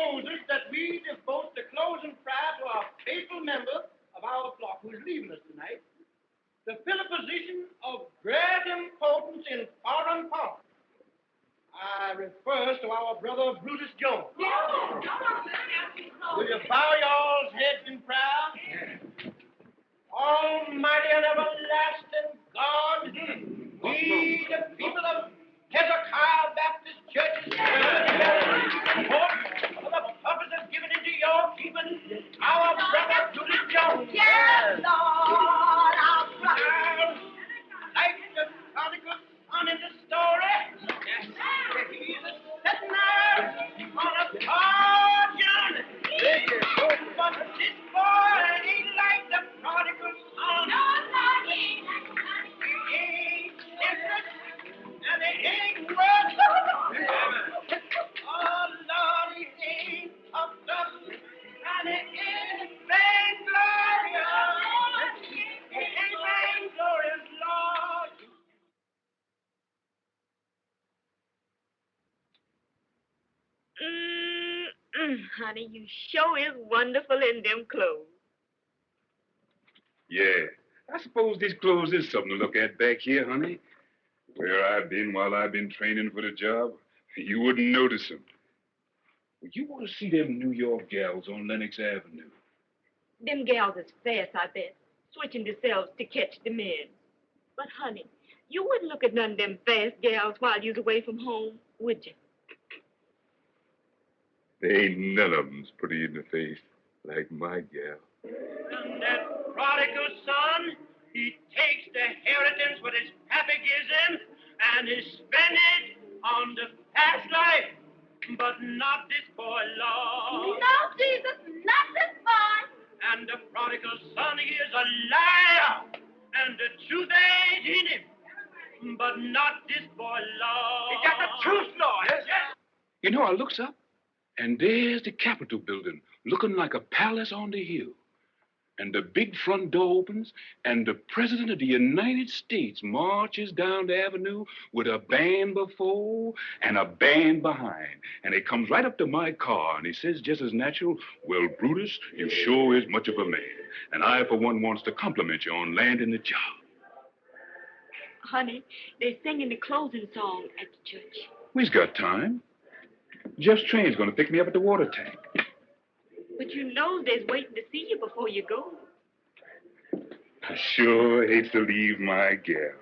proposes that we devote the closing prayer to our faithful member of our flock who is leaving us tonight to fill a position of great importance in foreign policy. I refers to our brother Brutus Jones. Will you bow y'all's heads in prayer? Almighty and everlasting God, we, the people of Hezekiah Baptist Church, for the purposes given into your keeping, our brother Brutus Jones. Yes, Lord, our brother. Like the prodigal son in the story, he's sitting there on a far journey. But this boy ain't like the prodigal son. No, he ain't. He ain't different, and he ain't worth it. Oh, Lord, he ain't puffed up, and he ain't vainglorious. He ain't vainglorious, Lord. Honey, you sure is wonderful in them clothes. Yeah, I suppose these clothes is something to look at back here, honey. Where I've been while I've been training for the job, you wouldn't notice them. You want to see them New York gals on Lenox Avenue? Them gals is fast, I bet, switching themselves to catch the men. But, honey, you wouldn't look at none of them fast gals while you was away from home, would you? There ain't none of them's pretty in the face like my gal. And that prodigal son, he takes the inheritance what his pappy gives him, and he spends it on the past life. But not this boy, Lord. No, Jesus, not this boy. And the prodigal son, he is a liar, and the truth ain't in him. But not this boy, Lord. He got the truth, Lord. Yes, yes. You know, I looks up, and there's the Capitol building, looking like a palace on the hill. And the big front door opens, and the President of the United States marches down the avenue with a band before and a band behind. And he comes right up to my car, and he says just as natural, "Well, Brutus, you sure is much of a man. And I, for one, wants to compliment you on landing the job." Honey, they're singing the closing song at the church. We've got time. Jeff's train's going to pick me up at the water tank. But you know they's waiting to see you before you go. I sure hate to leave my gal.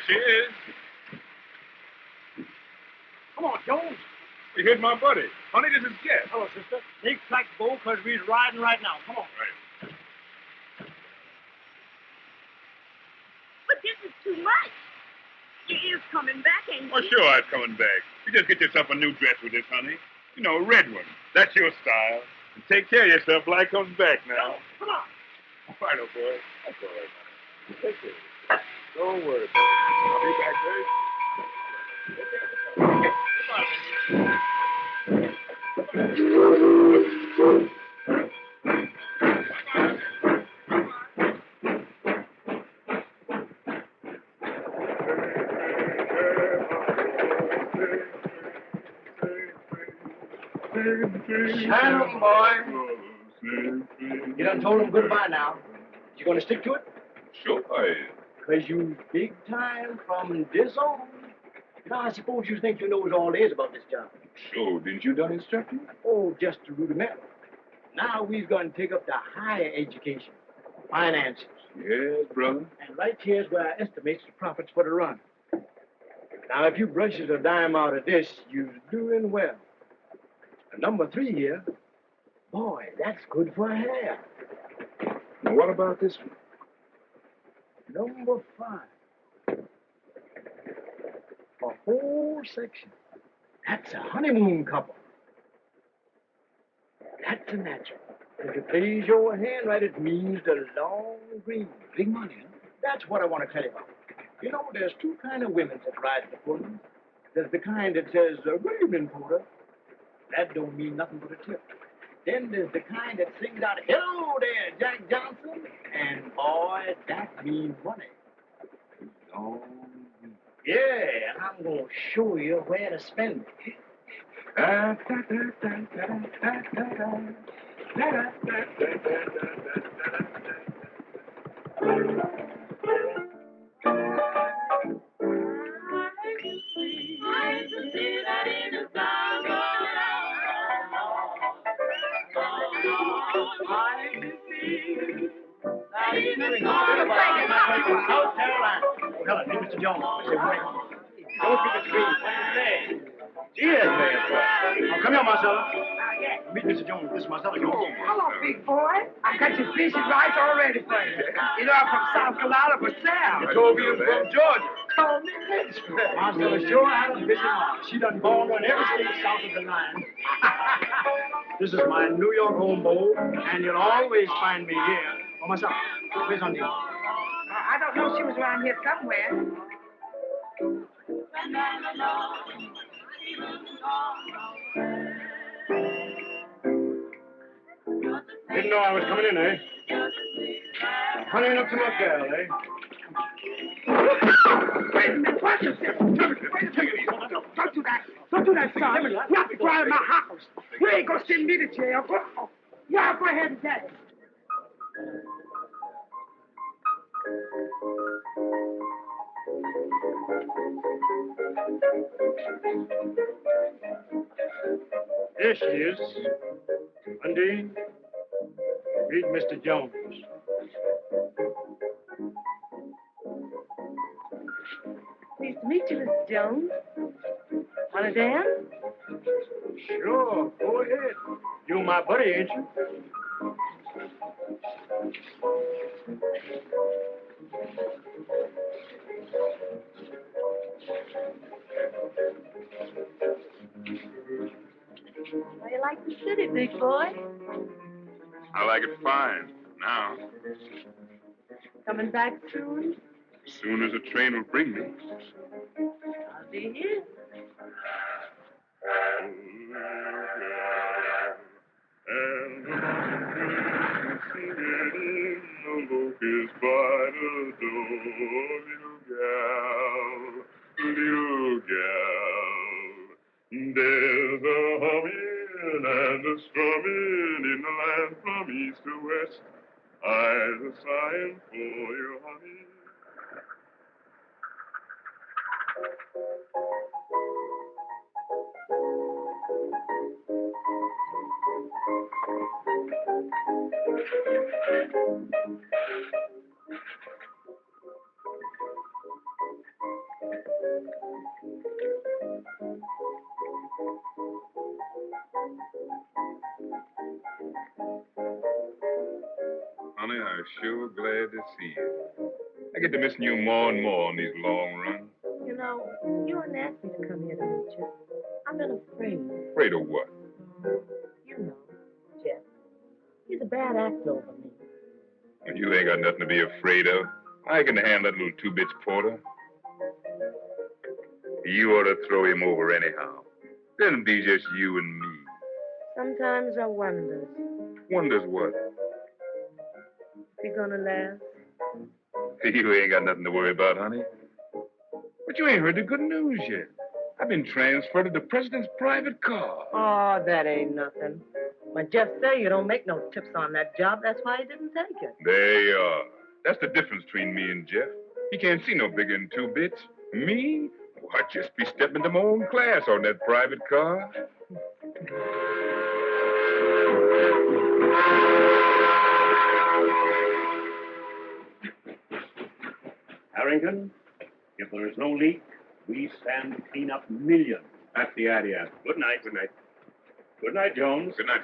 she is. Come on, Jones. You hit my buddy. Honey, this is Jeff. Hello, sister. Take flight, go, because we're riding right now. Come on. Right. But this is too much. You is coming back, ain't Oh, you? sure, I'm coming back. You just get yourself a new dress with this, honey. You know, a red one. That's your style. And take care of yourself till I comes back now. Come on. All right, old boy. That's all right, honey. Take care of yourself. Don't worry about it. I'll be back very soon. Shine on, boy. You done told him goodbye now. You gonna stick to it? Sure I am. Because you big time from this on. Now, I suppose you think you knows all there is about this job. Sure, didn't you done instructing? Oh, just the rudimental. Now we've gonna take up the higher education, finances. Yes, brother. And right here's where I estimates the profits for the run. Now, if you brushes a dime out of this, you're doing well. And number 3 here, boy, that's good for hair. Now, what about this one? Number 5. A whole section. That's a honeymoon couple. That's a natural. If it plays your hand right, it means the long green. Big money, huh? That's what I want to tell you about. You know, there's 2 kind of women that ride the pulling. There's the kind that says, good evening, Porter. That don't mean nothing but a tip. Then there's the kind that sings out, hello there, Jack Johnson. And boy, that means money. Long. Yeah, and I'm going to show you where to spend it. South Carolina. Oh, hello, meet Mr. Jones. Don't be between. Cheers, man. Oh, come here, Marcella. Meet Mr. Jones. This is Marcella Jones. Hello, big boy. I got your fish and rice all ready for you. You know, I'm from South Carolina for Sam. You told me you was from Georgia. Told me this. Marcella sure had a busy mom. She done born in every state south of the line. This is my New York home bowl, and you'll always find me here. Oh, Marcella, where's Undine? I don't know. She was around here somewhere. Didn't know I was coming in, eh? Honeying up to my girl, eh? Wait a minute. Watch yourself. Don't do that. Don't do that, son. You're not trying my house. You ain't gonna send me to jail. Y'all go ahead and get it. There she is. Undine, meet Mr. Jones. Pleased to meet you, Mr. Jones. Want to dance? Sure, go ahead. You my buddy, ain't you? How you like the city, big boy? I like it fine now. Coming back soon? As soon as a train will bring me. I'll be here. And the mountains singing in the locust by the door, little gal, there's a humming and a strumming in the land from east to west. Eyes are sighing for your honey. honey. I'm sure glad to see you. I get to missing you more and more on these long runs. You know, you wouldn't ask me to come here to meet you. I've been afraid. Afraid of what? You know, Jeff. He's a bad actor over me. Well, you ain't got nothing to be afraid of. I can handle that little 2-bits porter. You ought to throw him over anyhow. Then be just you and me. Sometimes I wonder Wonders what? if you're gonna last. You ain't got nothing to worry about, honey. But you ain't heard the good news yet. I've been transferred to the president's private car. Oh, that ain't nothing. But Jeff say you don't make no tips on that job. That's why he didn't take it. There you are. That's the difference between me and Jeff. He can't see no bigger than 2 bits. Me? Oh, I'd just be stepping to my own class on that private car. Carrington, if there is no leak, we stand to clean up millions. That's the idea. Good night. Good night. Good night, Jones. Good night.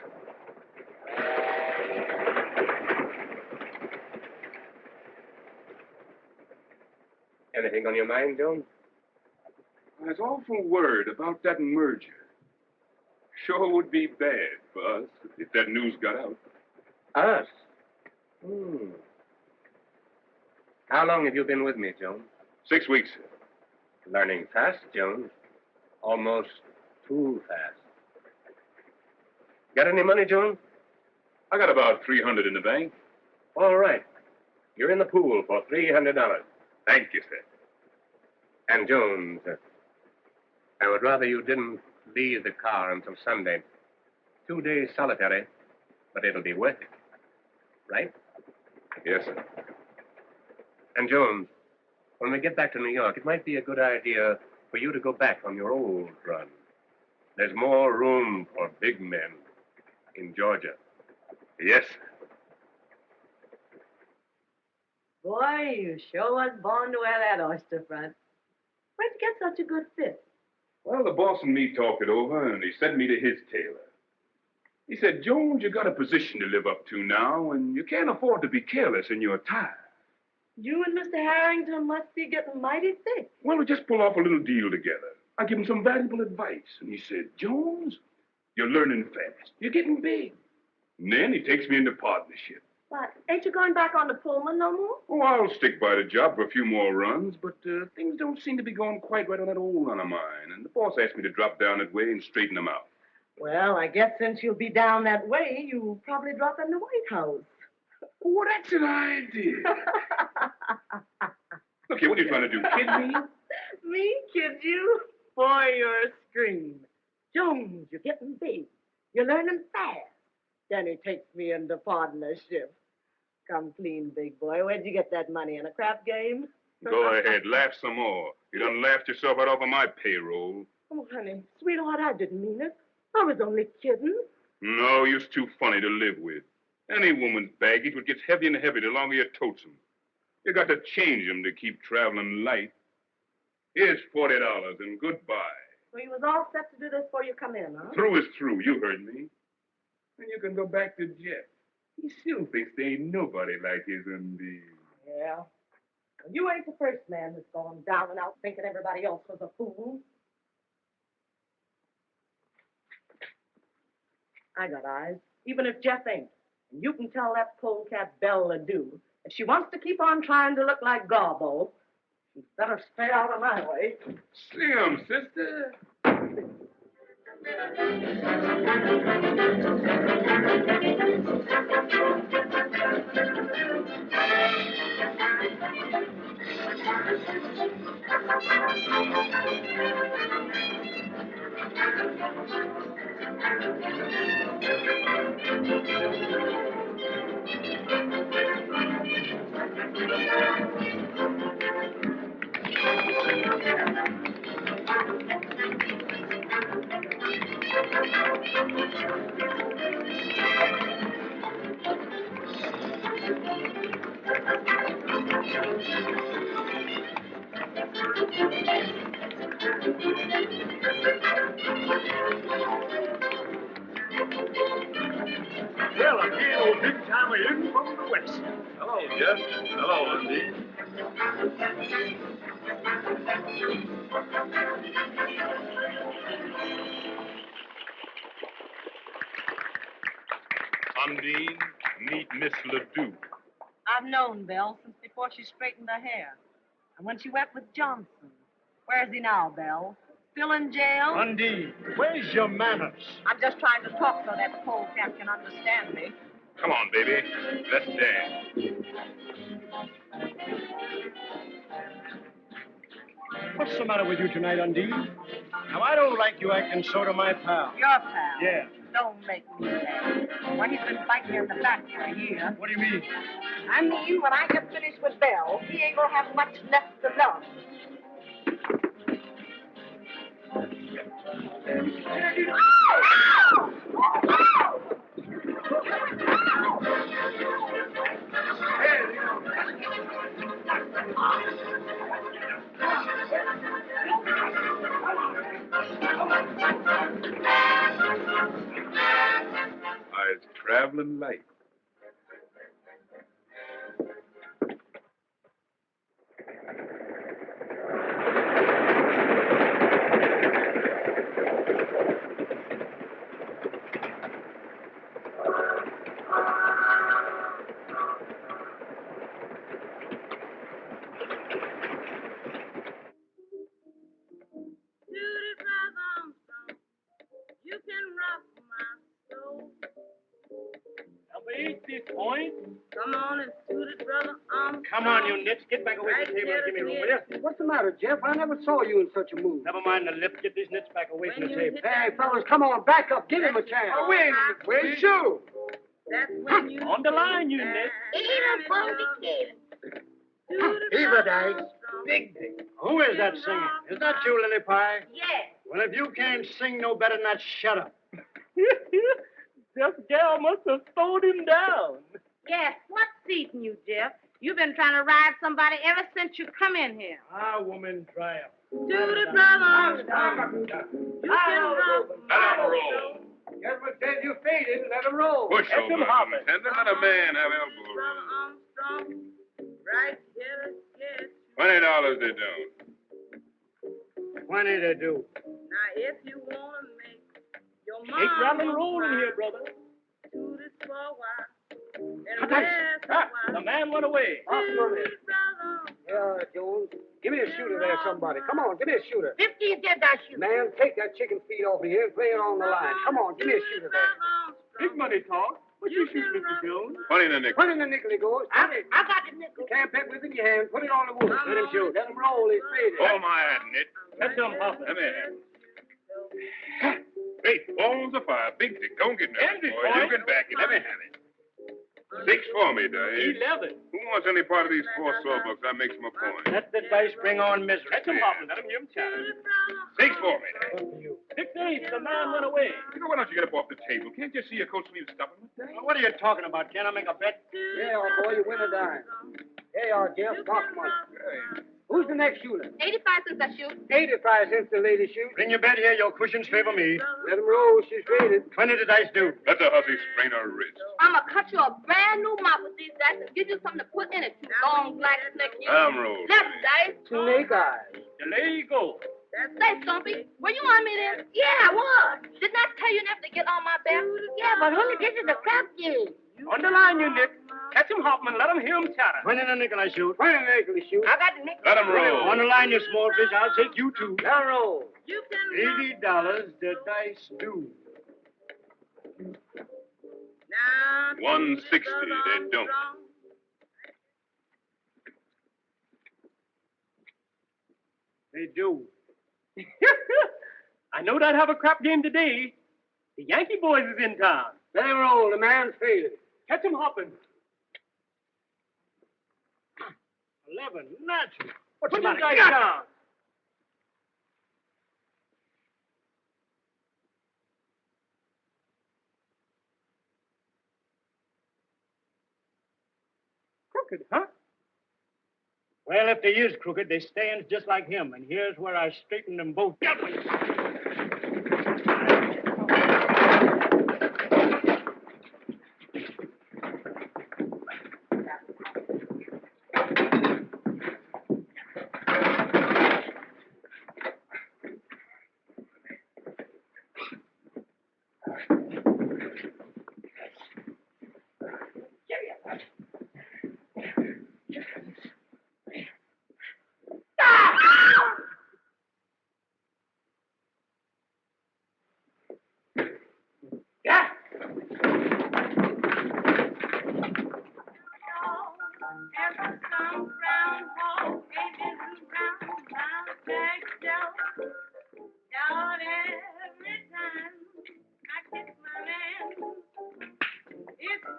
Anything on your mind, Jones? I was awful worried about that merger. Sure would be bad for us if that news got out. Us? How long have you been with me, Jones? 6 weeks. Learning fast, Jones. Almost too fast. Got any money, Jones? I got about $300 in the bank. All right. You're in the pool for $300. Thank you, sir. And, Jones, I would rather you didn't leave the car until Sunday. 2 days solitary, but it'll be worth it. Right? Yes, sir. And, Jones, when we get back to New York, it might be a good idea for you to go back on your old run. There's more room for big men in Georgia. Yes, sir. Boy, you sure was born to wear that oyster front. Where'd you get such a good fit? Well, the boss and me talked it over, and he sent me to his tailor. He said, Jones, you got a position to live up to now, and you can't afford to be careless in your attire. You and Mr. Harrington must be getting mighty thick. Well, we just pull off a little deal together. I give him some valuable advice, and he said, Jones, you're learning fast. You're getting big. And then he takes me into partnership. But ain't you going back on the Pullman no more? Oh, I'll stick by the job for a few more runs, but things don't seem to be going quite right on that old run of mine, and the boss asked me to drop down that way and straighten them out. Well, I guess since you'll be down that way, you'll probably drop in the White House. Oh, that's an idea. Look here, what are you trying to do, kid me? Me kid you? Boy, you're a scream. Jones, you're getting big. You're learning fast. Then he takes me into partnership. Come clean, big boy. Where'd you get that money? In a crap game? Go ahead, laugh some more. You done laughed yourself right off of my payroll. Oh, honey, sweetheart, I didn't mean it. I was only kidding. No, you're too funny to live with. Any woman's baggage would get heavier and heavier the longer you totes 'em. You got to change 'em to keep traveling light. Here's $40 and goodbye. So you was all set to do this before you come in, huh? Through is through, you heard me. And you can go back to Jeff. He still thinks there ain't nobody like his Undine. Yeah. Well, you ain't the first man that's gone down and out thinking everybody else was a fool. I got eyes, even if Jeff ain't. And you can tell that polecat Belle do. If she wants to keep on trying to look like Garbo, she'd better stay out of my way. Slim, sister. Big time in from the west. Hello, Jeff. Hello, Undine. Undine, meet Miss Ledoux. I've known Belle since before she straightened her hair. And when she went with Johnson. Where's he now, Belle? Still in jail? Undine, where's your manners? I'm just trying to talk so that polecat can understand me. Come on, baby. Let's dance. What's the matter with you tonight, Undine? Now, I don't like you acting so to my pal. Your pal? Yeah. Don't make me laugh. Well, he's been biting me in the back for a year. What do you mean? I mean, when I get finished with Belle, he ain't gonna have much left to love. I was traveling light. You can rock my soul. Number 8, this point. Come on and shoot it, brother. Come on, you nits. Get back away from the table and give me room, will you? What's the matter, Jeff? I never saw you in such a mood. Never mind the lip. Get these nits back away from the table. Hey, fellas, come on, back up. Give him a chance. Where's you? That's when you On the line, you nits. Eva dice. Big dick. Who is that singing? Is that you, Lily Pie? Yes. Well, if you can't sing no better than that, shut up. This gal must have slowed him down. Yes. What's eating you, Jeff? You've been trying to ride somebody ever since you come in here. Ah, woman, try up. To the brother. You can rock Let him roll. Gentlemen said you faded. Let him roll. Push Let over, him hop it. tender. Let a man have elbow room. Armstrong. Right here, yes. $20 they don't. 20 they do. Now, if you want to make your Take mom rock and roll in here, brother. do this for a while. And Cut rest a Ah, while. the man went away. To the brother. Jones. Give me a shooter there, somebody. Come on, give me a shooter. 50 get that shoe. Man, take that chicken feed off of here and play it on the line. Come on, give me a shooter there. Big money talk. What you shoot, Mr. Jones? 20 in the nickel. Put it in the nickel, he goes. I got the nickel. Campette with it in your hand. Put it on the wood. Let him shoot. Let him roll. He's faded. Oh, my hat, Nit. Let them hop it. Come here. Great balls of fire. Big dick. Don't get nervous, Empty boy. You point. can back it. Let me have it. 6 for me, Dave. 11. Who wants any part of these 4 sawbucks? I make some a point. Let the dice bring on misery. Let them hop it. Let them hear him chatter. 6 for me, Dave. 6-8. The man went away. You know, why don't you get up off the table? Can't you see your coat sleeve stuffing with that? What are you talking about? Can I make a bet? Yeah, old boy, you win a dime. Here you are, Jeff. Box money. Hey. Who's the next shooter? 85 cents I shoot. 85 cents the lady shoot. Bring your bet here. Your cushions favor me. Let him roll. She's faded. 20 the dice do. Let the hussy sprain her wrist. I'm going to cut you a brand new mop with these dice and give you something to put in it, you long black snake. You. I'm rolling. Left dice. Snake eyes. There you go. Say, Stumpy, were you on me then? Yeah, I was. Didn't I tell you never to get on my back? Yeah, but honey, this is a crap game. On the line, you nit. Catch him, Hoffman. Let him hear him chatter. 20 the nickel I shoot. 20 nickel he shoot. I got the nickel. Let him roll. On the line, you small fish. I'll take you two. Let him roll. You can $80 the dice do. Now, 160 they don't. They do. I know I'd have a crap game today. The Yankee boys is in town. Let him roll. The man's faded. Catch him hopping. 11. Natural. What's the matter? Dice down. Crooked, huh? Well, if they is crooked, they stands just like him, and here's where I straighten them both.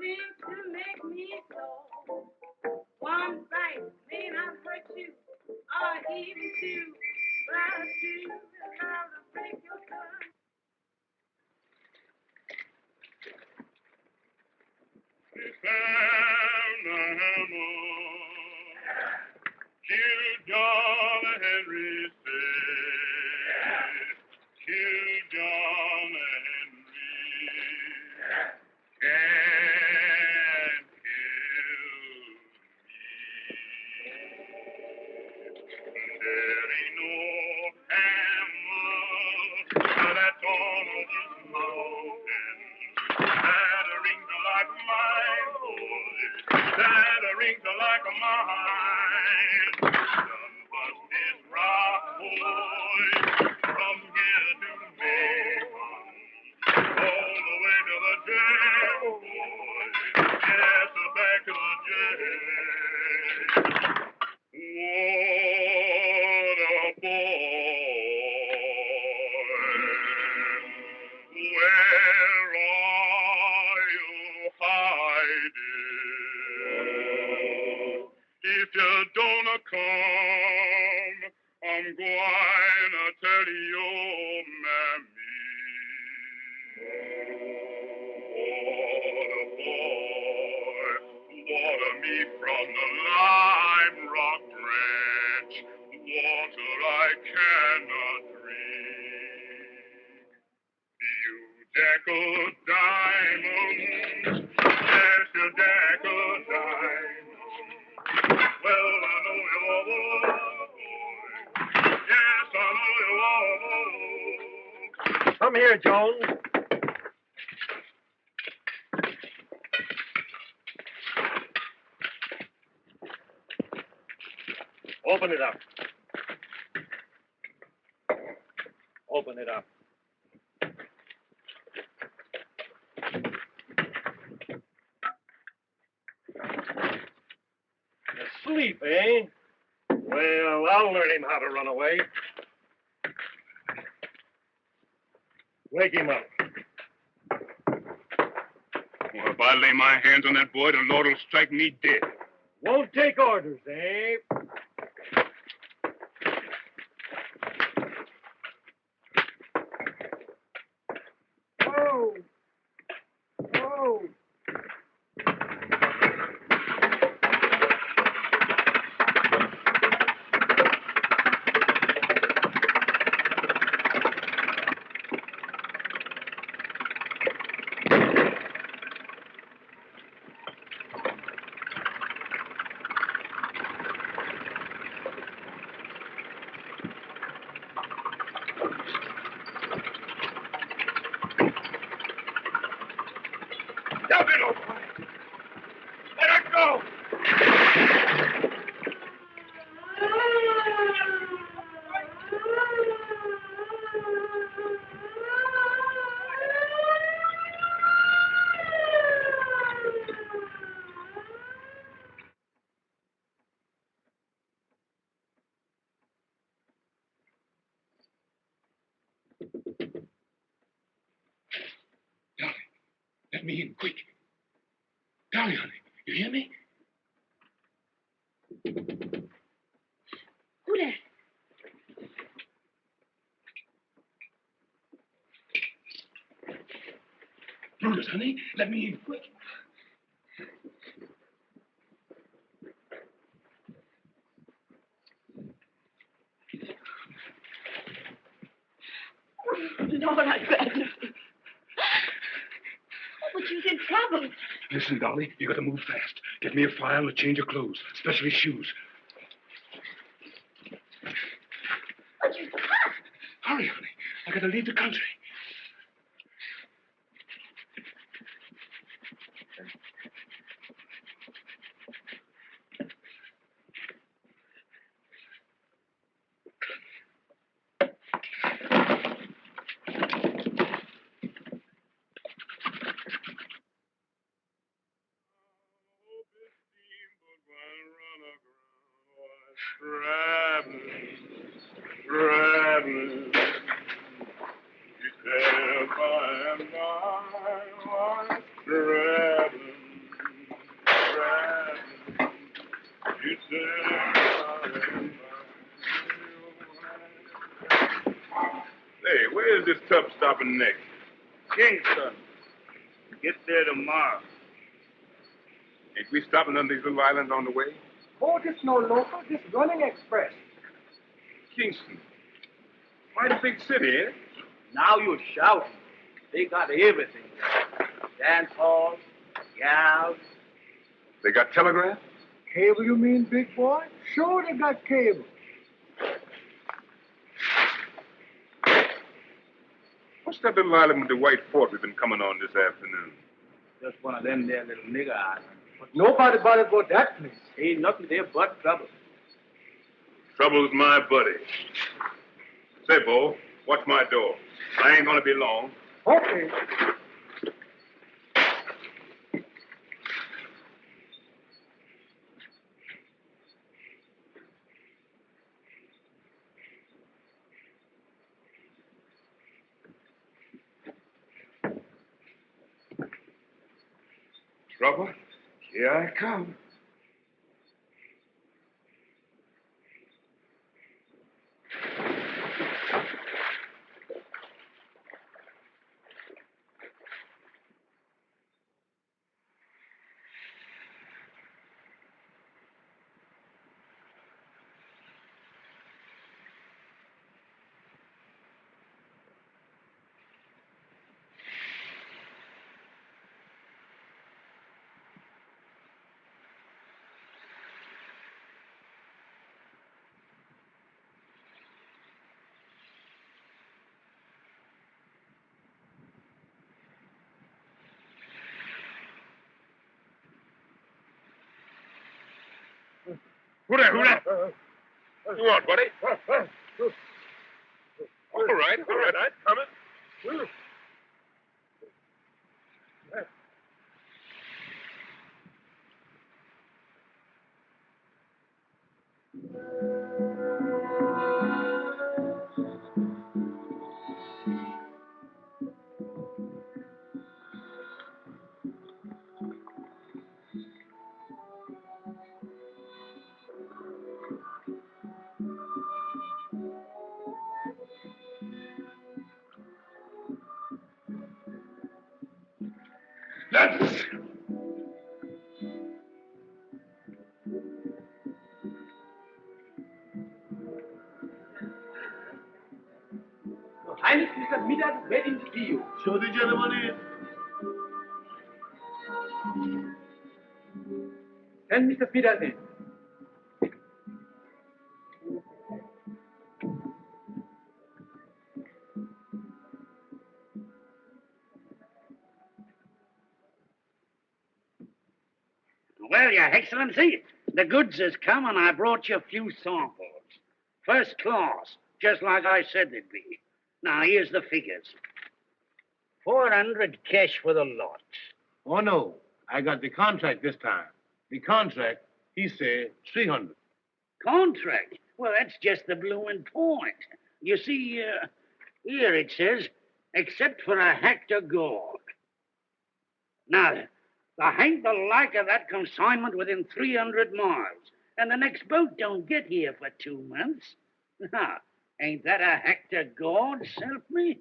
Nothing to make me so. One bite may not hurt you, or even two, but two is how to break your tongue. Kill John Henry, say. Kill John Henry. Can't kill me. There ain't no hammer that's on this mountain that'll ring the like mine, boy. That'll ring the like mine. None but this rock, boy, from here to Macon, all the way to the jail, boy. Yes, back to the jail. What a boy. Where are you hiding? If you don't come, I'm gonna tell your mammy. What a boy, water me from the lime rock branch, water I cannot drink. You deck of diamonds, yes, you deck of diamonds. Well, I know you're a boy. Yes, I know you're a boy. Come here, Jones. Open it up. Open it up. Asleep, eh? Well, I'll learn him how to run away. Wake him up. Well, if I lay my hands on that boy, the Lord will strike me dead. Won't take orders, eh? Whoa. Whoa. Dolly, let me in, quick. Dolly, honey, you hear me? Who there? Brutus, honey, let me in, quick. Lord, I'd rather. But you're in trouble. Listen, Dolly, you got to move fast. Get me a file and a change of clothes, especially shoes. But you can't. Hurry, honey. I got to leave the country. Traveling, he said, by and by, traveling. Hey, where is this tub stopping next? Kingston. Get there tomorrow. Ain't we stopping on these little islands on the way? Oh, this no local, this running express. Kingston. Quite a big city, ain't it? Now you're shouting. They got everything. Dance halls, gals. They got telegraph? Cable, you mean, big boy? Sure, they got cable. What's that little island with the white fort we've been coming on this afternoon? Just one of them there little nigger islands. But nobody bothered about that place. Ain't nothing there but trouble. Trouble's my buddy. Say, Bo, watch my door. I ain't gonna be long. Okay. Trouble? Here I come. Who that? Who that? What you want, buddy? All right, I'm coming. That's... Highness, Mr. Midas is waiting to see you. Show the gentleman in. Send Mr. Midas in. Well, Your Excellency, the goods has come and I brought you a few samples. First class, just like I said they'd be. Now, here's the figures. 400 cash for the lot. Oh, no. I got the contract this time. The contract, he said 300. Contract? Well, that's just the bloomin' point. You see, here it says, except for a hectare gold. Now, there ain't the like of that consignment within 300 miles, and the next boat don't get here for 2 months. Now, ain't that a hectare gold, self me?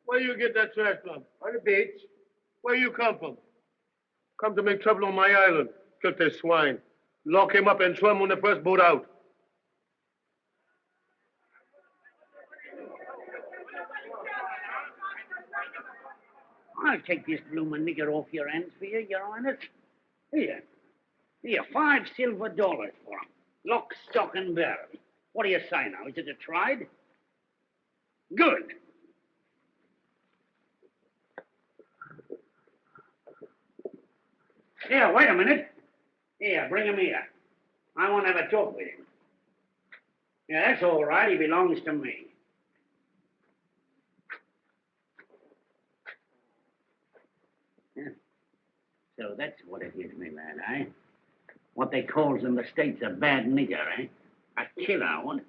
Where you get that trash from? On the beach. Where you come from? Come to make trouble on my island. Filthy swine. Lock him up and throw him on the first boat out. I'll take this bloomin' nigger off your hands for you, Your Highness. Here, 5 silver dollars for him. Lock, stock, and barrel. What do you say now? Is it a trade? Good. Here, wait a minute. Here, bring him here. I want to have a talk with him. Yeah, that's all right. He belongs to me. Yeah. So that's what it is, me lad, eh? What they calls in the States a bad nigger, eh? A killer, what?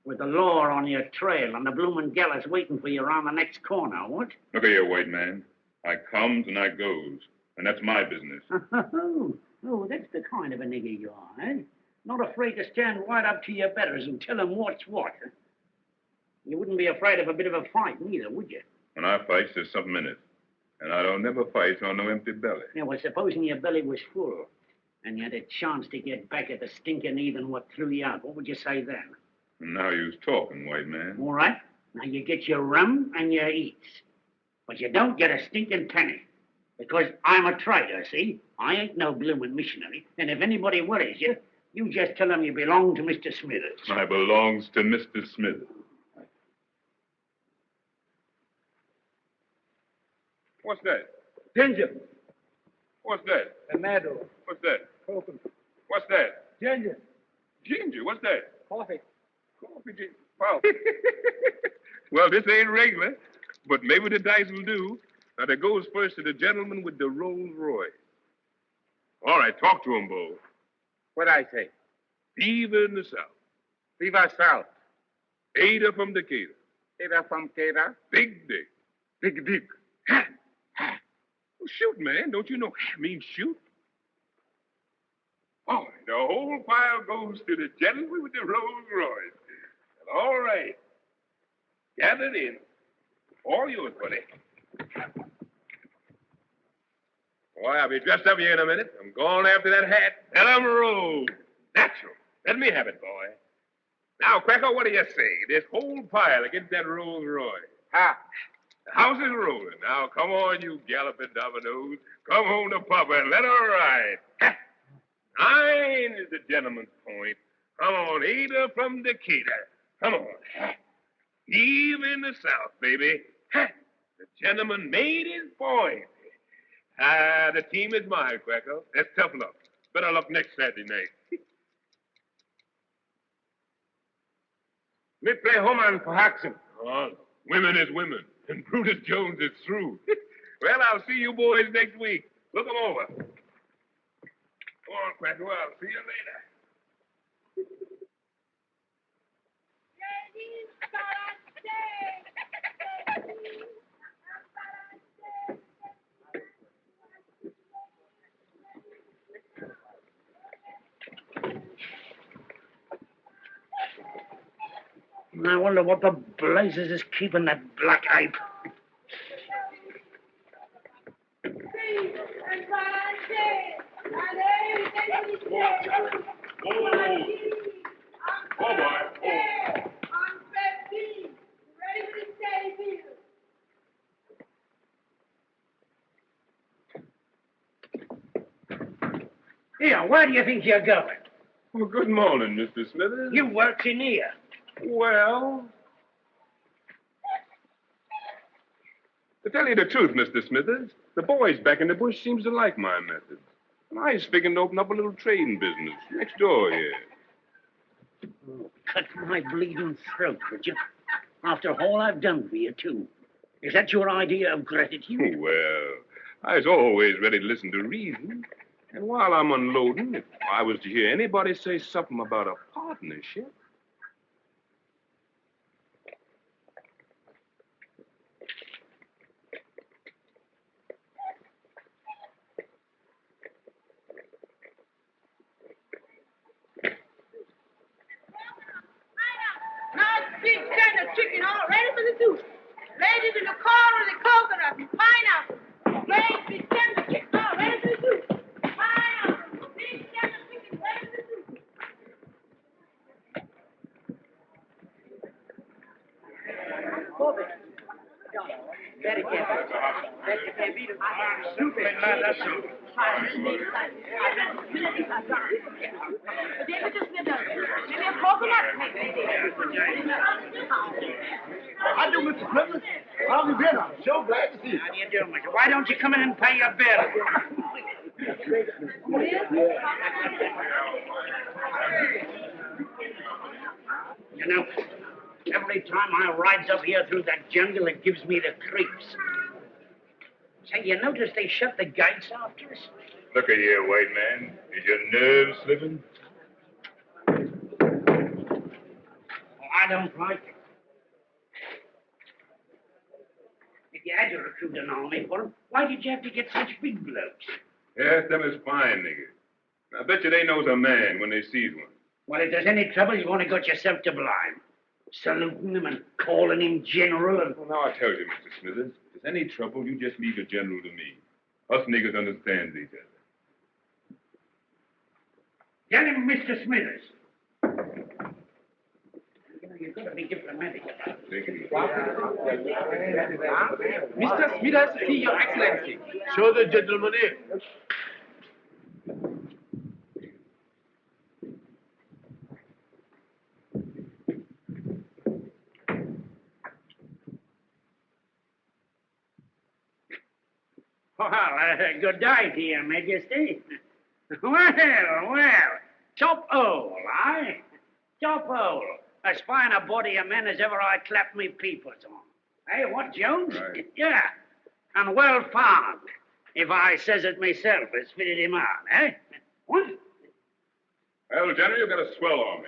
With the law on your trail and the bloomin' gallows waiting for you around the next corner, what? Look here, white man. I comes and I goes, and that's my business. Oh, that's the kind of a nigger you are, eh? Not afraid to stand right up to your betters and tell them what's what. You wouldn't be afraid of a bit of a fight, neither, would you? When I fight, there's something in it. And I don't never fight on no empty belly. Yeah, well, supposing your belly was full, and you had a chance to get back at the stinking heathen what threw you out, what would you say then? Now you's talking, white man. All right. Now you get your rum and your eats. But you don't get a stinking penny. Because I'm a trader, see? I ain't no bloomin' missionary. And if anybody worries you, you just tell them you belong to Mr. Smithers. I belongs to Mr. Smithers. What's that? Ginger. What's that? Tomato. What's that? Coconut. What's that? Ginger. Ginger. What's that? Coffee. Coffee ginger. Wow. Well, this ain't regular, but maybe the dice will do. Now, that goes first to the gentleman with the Rolls Royce. All right, talk to him, Bo. What I say? Fever in the South. Viva South. Ada from Decatur. Ada from Cada. Big Dick. Big Dick. Ha! Ha! Well, shoot, man. Don't you know ha means shoot? All right, the whole pile goes to the gentleman with the Rolls Royce. All right. Gathered in. All yours, buddy. Boy, I'll be dressed up here in a minute. I'm going after that hat. Let 'em roll. Natural. Let me have it, boy. Now, Cracker, what do you say? This whole pile against that Rolls Royce. Ha! The house is rolling. Now, come on, you galloping dominoes. Come home to Papa and let her ride. Ha! 9 is the gentleman's point. Come on, Ada from Decatur. Come on. Ha! Eve in the South, baby. Ha! The gentleman made his point. Ah, the team is mine, Cracker. That's tough luck. Better luck next Saturday night. Me play Homan for Haxon. Oh, women is women, and Brutus Jones is through. Well, I'll see you boys next week. Look 'em over. Go on, Cracker. I'll see you later. I wonder what the blazes is keeping that black ape. Oh, boy. Here, where do you think you're going? Well, good morning, Mr. Smithers. You work in here. Well, to tell you the truth, Mr. Smithers, the boys back in the bush seems to like my methods. And I was figuring to open up a little trading business next door here. Oh, cut my bleeding throat, would you? After all I've done for you, too. Is that your idea of gratitude? Well, I was always ready to listen to reason. And while I'm unloading, if I was to hear anybody say something about a partnership... Big stand of chicken all ready for the soup. Ladies in the car with the coconut and pineapple. Great big stand of chicken all ready for the soup. Pineapple. Big stand of chicken ready for the soup. Very careful. Very careful. Stupid man, that's so. How do, Mr. Smithers? How have you been? I'm so glad to see you. How do you do, mister? Why don't you come in and pay your bill? You know, every time I rides up here through that jungle, it gives me the creeps. Say, you notice they shut the gates after us? Look at here, white man. Is your nerve slipping? I don't like it. If you had to recruit an army for them, why did you have to get such big blokes? Yes, them is fine niggas. I bet you they knows a man when they sees one. Well, if there's any trouble, you want to got yourself to blame. Saluting him and calling him general and... Well, now I tell you, Mr. Smithers, if there's any trouble, you just leave the general to me. Us niggers understands each other. Tell him, Mr. Smithers. You've got to be diplomatic about it. Mr. Smithers, see your excellency. Show the gentleman in. Well, good day to your majesty. Well, top hole, eh? Top hole. As fine a body of men as ever I clapped me peepers on. Hey, what, Jones? Right. Yeah. And well found, if I says it myself has fitted him out, eh? What? Well, General, you got a swell army.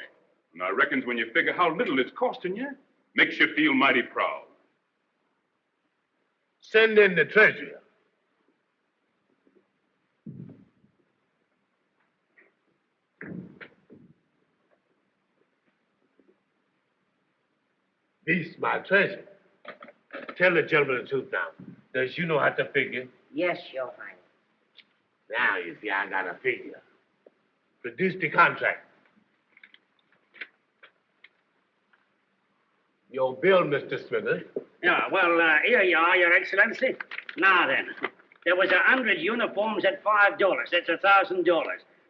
And I reckons when you figure how little it's costing you, makes you feel mighty proud. Send in the treasurer. This my treasure. Tell the gentleman the truth now. Does you know how to figure? Yes, Your Highness. Now you see I got a figure. Produce the contract. Your bill, Mr. Smithers. Yeah, well, here you are, Your Excellency. Now then, there was 100 uniforms at $5. That's $1,000.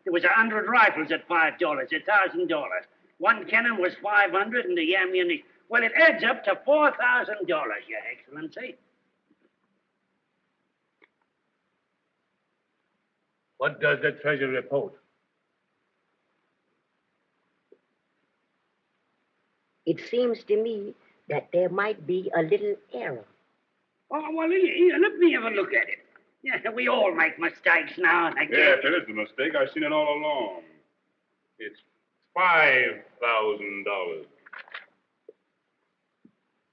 There was 100 rifles at $5. $1,000. One cannon was 500, and the ammunition. Well, it adds up to $4,000, Your Excellency. What does the treasurer report? It seems to me that there might be a little error. Oh, well, here, let me have a look at it. Yeah, we all make mistakes now and again. Yeah, if it is a mistake, I've seen it all along. It's $5,000.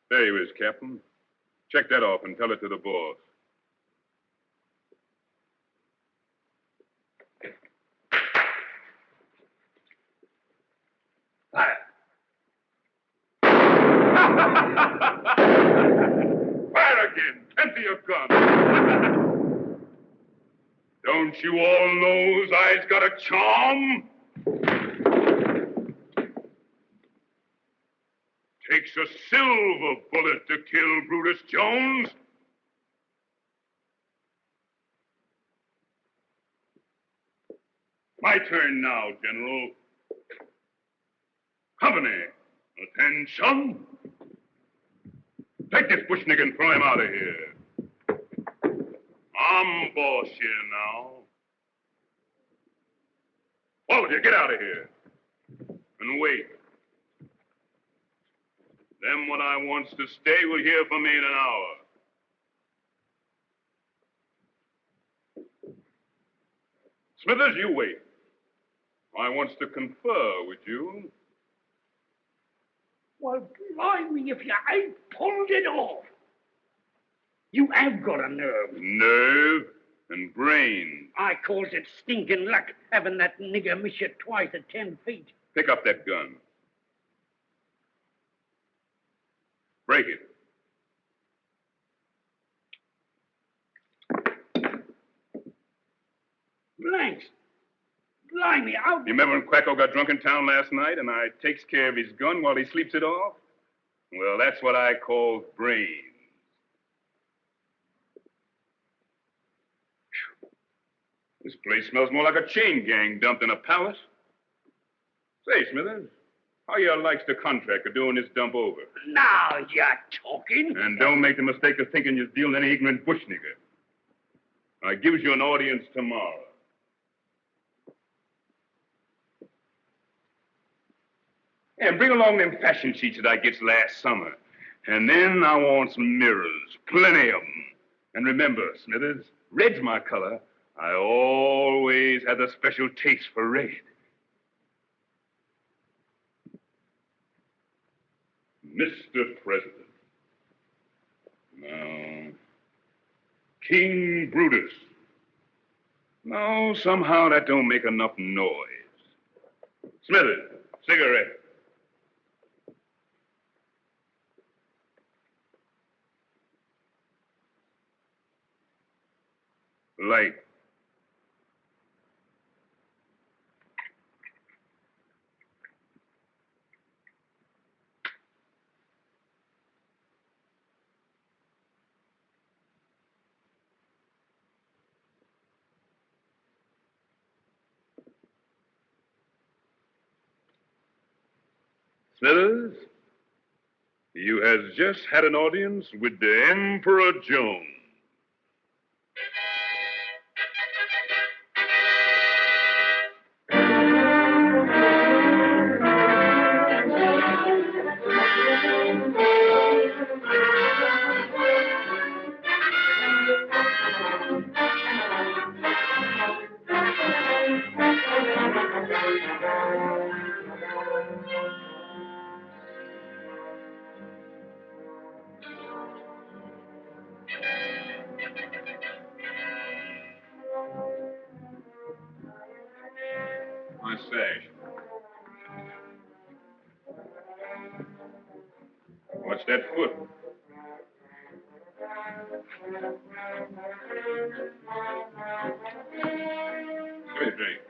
There you is, Captain. Check that off and tell it to the boss. Fire. Fire again! Empty your gun! Don't you all know I's got a charm? Takes a silver bullet to kill Brutus Jones. My turn now, General. Company, attention. Take this bush nigger and throw him out of here. I'm boss here now. All of you, get out of here. And wait. Them what I wants to stay will hear from me in an hour. Smithers, you wait. I wants to confer with you. Well, blimey, if you ain't pulled it off. You have got a nerve. Nerve and brain. I calls it stinking luck, having that nigger miss you twice at 10 feet. Pick up that gun. Break it. Blanks. Blimey, how... You remember when Quacko got drunk in town last night and I takes care of his gun while he sleeps it off? Well, that's what I call brains. This place smells more like a chain gang dumped in a palace. Say, Smithers, how you likes the contract of doing this dump over? Now you're talking. And don't make the mistake of thinking you're dealing any ignorant bush nigger. I gives you an audience tomorrow. And bring along them fashion sheets that I gets last summer. And then I want some mirrors, plenty of them. And remember, Smithers, red's my color, I always had a special taste for red. Mr. President. No. King Brutus. No, somehow that don't make enough noise. Smithers, cigarette. Light. Smithers, you has just had an audience with the Emperor Jones. My sash. What's that foot? Give me a drink.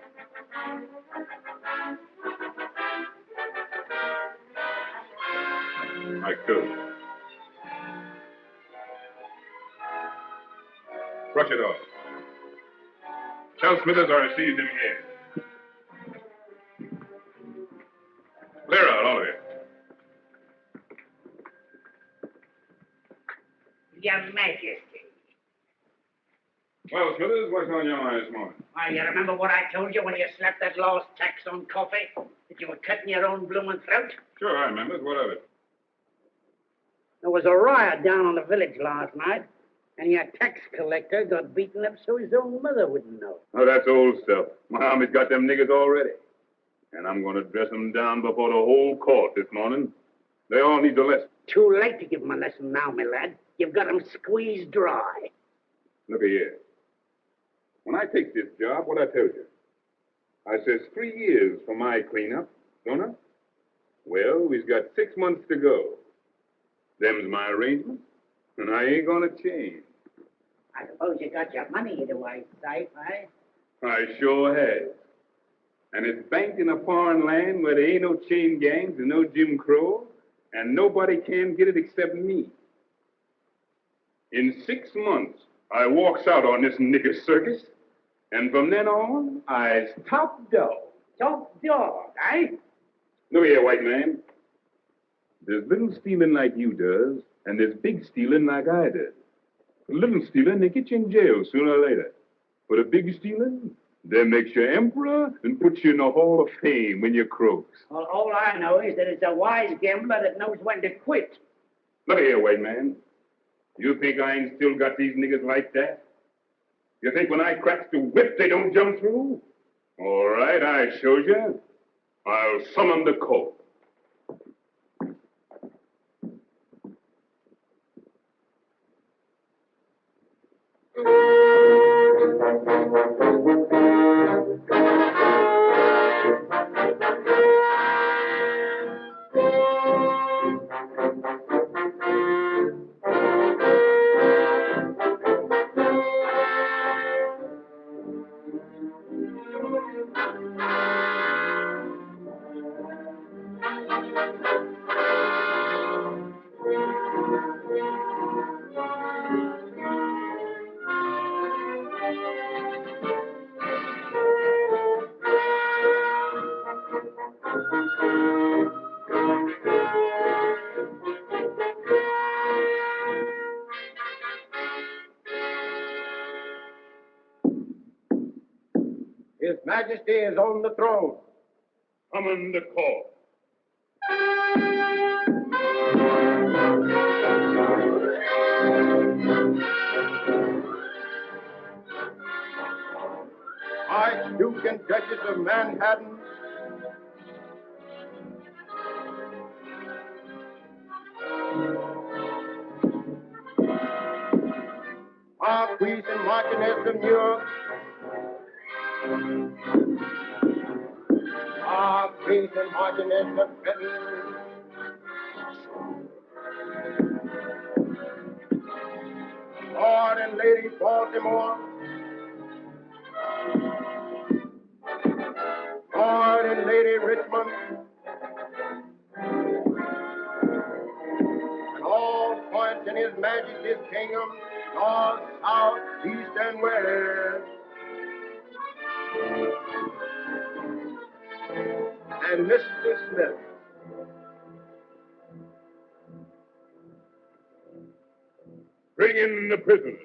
My coat. Brush it off. Tell Smithers I received him here. Clear out, all of you. Your Majesty. Well, Smithers, what's on your mind this morning? Why, you remember what I told you when you slapped that lost tax on coffee? That you were cutting your own blooming throat? Sure, I remember. What of it? There was a riot down on the village last night, and your tax collector got beaten up so his own mother wouldn't know. Oh, that's old stuff. My army's got them niggers already. And I'm going to dress them down before the whole court this morning. They all need the lesson. Too late to give them a lesson now, my lad. You've got them squeezed dry. Look here. When I take this job, what I tell you? I says 3 years for my cleanup, don't I? Well, we've got 6 months to go. Them's my arrangements, and I ain't going to change. I suppose you got your money either way, safe, eh? I sure have. And it's banked in a foreign land where there ain't no chain gangs and no Jim Crow, and nobody can get it except me. In 6 months, I walks out on this nigger circus, and from then on, I's top dog. Top dog, eh? Look here, white man. There's little stealing like you does, and there's big stealing like I does. The little stealing, they get you in jail sooner or later. But the big stealing, they makes you emperor and puts you in the Hall of Fame when you croaks. Well, all I know is that it's a wise gambler that knows when to quit. Look here, white man. You think I ain't still got these niggas like that? You think when I cracks the whip, they don't jump through? All right, I showed you. I'll summon the court. His Majesty is on the throne. Summon the court. Archduke and Duchess of Manhattan, Marquis and Marchioness of New York, Marquis and Marchioness of Britain, Lord and Lady Baltimore, Lord and Lady Richmond, and all points in His Majesty's kingdom, north, south, east, and west. And Mr. Smith. Bring in the prisoners.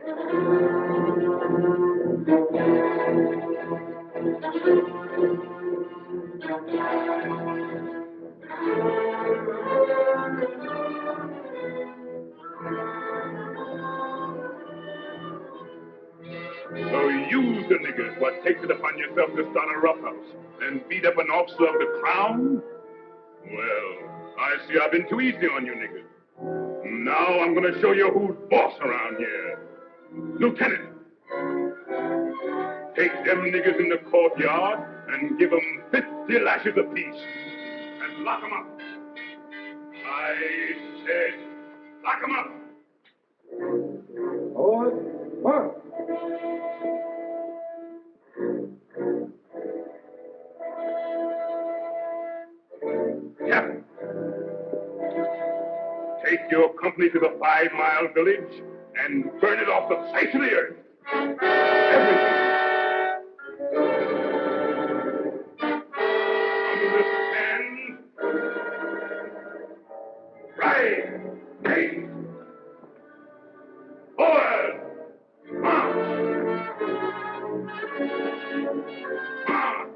So you, the niggers, what takes it upon yourself to start a roughhouse and beat up an officer of the crown? Well, I see I've been too easy on you niggers. Now I'm going to show you who's boss around here. Lieutenant, take them niggers in the courtyard and give them 50 lashes apiece and lock them up. I said, lock them up. What? Captain, take your company to the 5-mile village and burn it off the face of the earth. Everything. Understand? Right. Hey. Forward. March. March.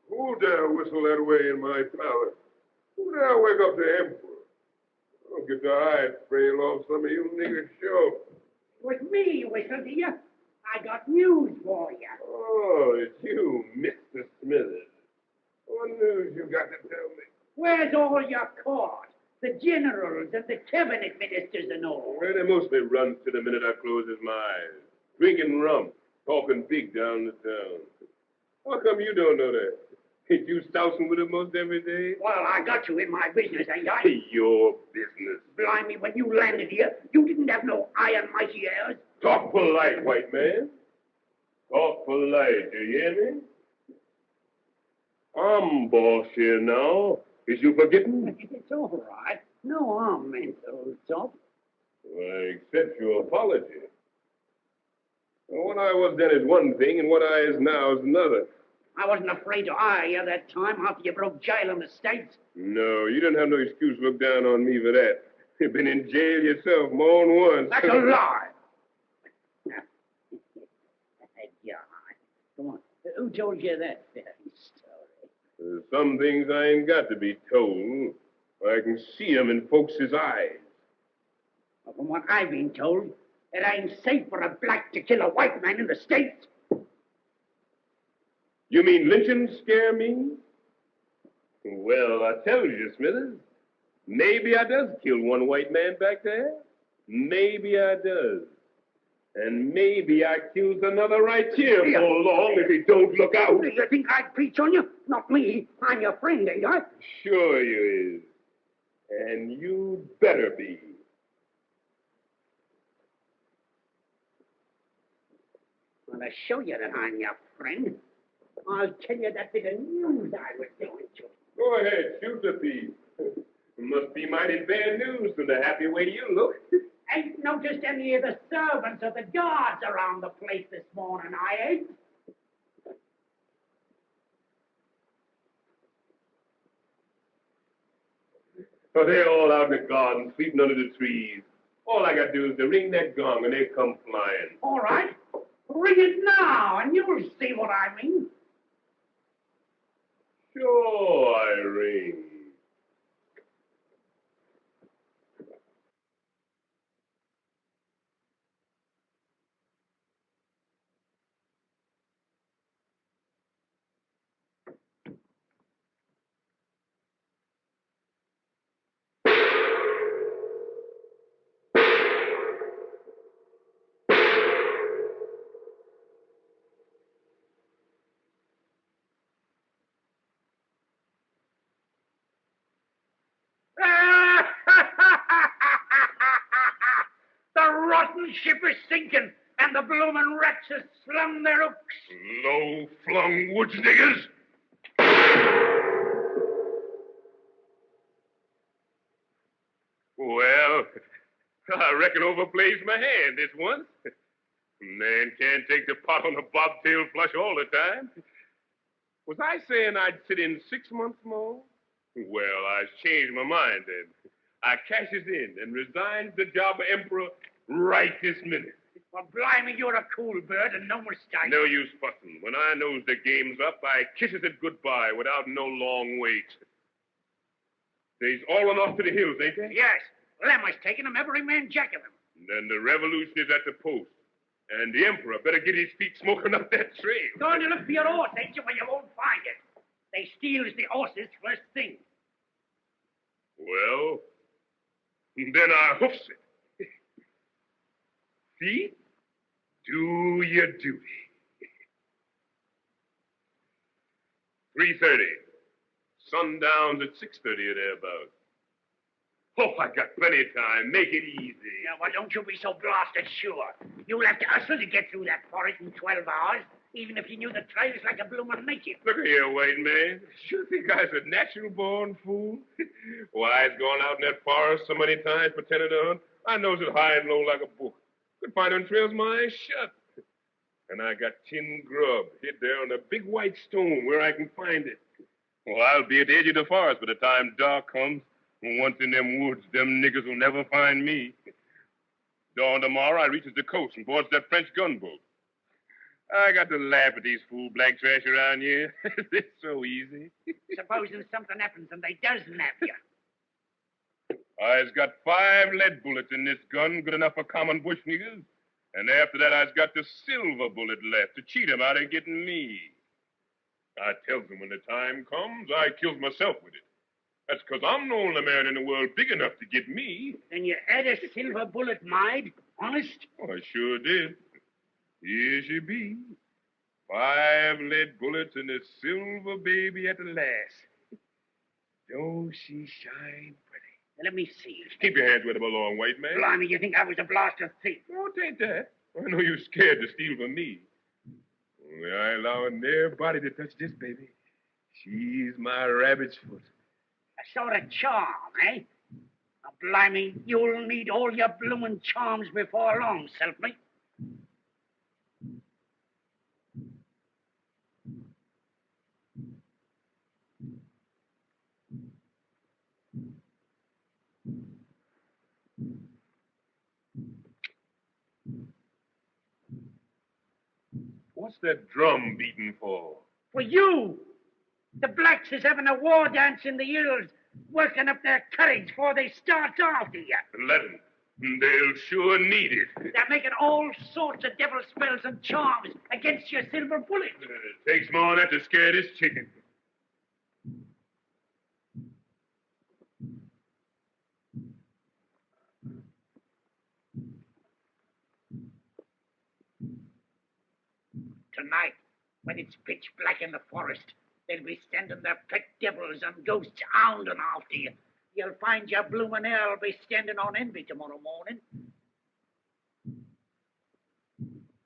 Who dare whistle that way in my palace? Who dare wake up the emperor? I'll get the hide trail off some of you niggers show. It was me you whistled, dear. I got news for you. Oh, it's you, Mr. Smithers. What news you got to tell me? Where's all your court? The generals and the cabinet ministers and all. Well, they mostly run to the minute I closes my eyes. Drinking rum, talking big down the town. How come you don't know that? Ain't you stousing with them most every day? Well, I got you in my business, ain't I? Your business. Blimey, when you landed here, you didn't have no iron mighty airs. Talk polite, white man. Talk polite, do you hear me? I'm boss here now. Is you forgetting? It's all right. No harm meant, old top. I accept your apology. Well, what I was then is one thing, and what I is now is another. I wasn't afraid to hire you that time after you broke jail in the States. No, you didn't have no excuse to look down on me for that. You've been in jail yourself more than once. That's a lie. Come on. Who told you that fairy story? There's some things I ain't got to be told. I can see 'em in folks' eyes. Well, from what I've been told, it ain't safe for a black to kill a white man in the States. You mean lynching scare me? Well, I tell you, Smithers, maybe I does kill one white man back there. Maybe I does. And maybe I kills another right here so long if he don't look out. Do you think I'd preach on you? Not me. I'm your friend, ain't I? Sure you is. And you better be. Well, to show you that I'm your friend, I'll tell you that bit of news I was going to. Go ahead, shoot the thief. Must be mighty bad news from the happy way you look. Ain't noticed any of the servants or the guards around the place this morning, I ain't. Oh, they're all out in the garden, sleeping under the trees. All I got to do is to ring that gong and they come flying. All right. Ring it now, and you'll see what I mean. Sure, I ring. The rotten ship is sinking, and the bloomin' rats have slung their hooks. Low-flung woods niggers. Well, I reckon overplayed my hand this once. Man can't take the pot on the bobtail flush all the time. Was I saying I'd sit in 6 months more? Well, I changed my mind then. I cashes in and resigns the job of emperor right this minute. Well, blimey, you're a cool bird and no mistake. No use fussing. When I knows the game's up, I kisses it goodbye without no long wait. They's all run off to the hills, ain't they? Yes. Lemmer's taking them, every man jack of them. Then the revolution is at the post. And the emperor better get his feet smoking up that trail. Going to look for your horse, ain't you? Well, you won't find it. They steals the horses first thing. Well, then I hoofs it. See? Do your duty. 3:30. Sundown's at 6:30 or thereabouts. Oh, I got plenty of time. Make it easy. Yeah, well, don't you be so blasted sure. You'll have to hustle to get through that forest in 12 hours, even if you knew the trails like a bloomin' native. Look here, white man. Sure think I was a natural-born fool? Why, I've gone out in that forest so many times pretending to hunt. I knows it high and low like a book. Could find on trails my eyes shut. And I got tin grub hid there on a big white stone where I can find it. Well, I'll be at the edge of the forest by the time dark comes. And once in them woods, them niggers will never find me. Dawn tomorrow, I reaches the coast and boards that French gunboat. I got to laugh at these fool black trash around here. It's so easy. Supposing something happens and they does nab you. I's got 5 lead bullets in this gun, good enough for common bush niggers. And after that, I's got the silver bullet left to cheat 'em out of getting me. I tells 'em when the time comes, I kills myself with it. That's 'cause I'm the only man in the world big enough to get me. Then you had a silver bullet, Maid? Honest? Oh, I sure did. Here she be. 5 lead bullets and a silver baby at the last. Don't she shine pretty? Let me see. Keep your hands with him along, white man. Blimey, you think I was a blasted thief? Oh, it ain't that. I know you're scared to steal from me. Only I allow nobody to touch this baby. She's my rabbit's foot. A sort of charm, eh? Oh, blimey, you'll need all your bloomin' charms before long, Selfie. What's that drum beating for? For you! The blacks is having a war dance in the hills, working up their courage before they start after you. Let 'em. They'll sure need it. They're making all sorts of devil spells and charms against your silver bullet. It takes more than that to scare this chicken. Tonight, when it's pitch black in the forest, they'll be sending their pet devils and ghosts hounding after you. You'll find your bloomin' hell be standing on envy tomorrow morning.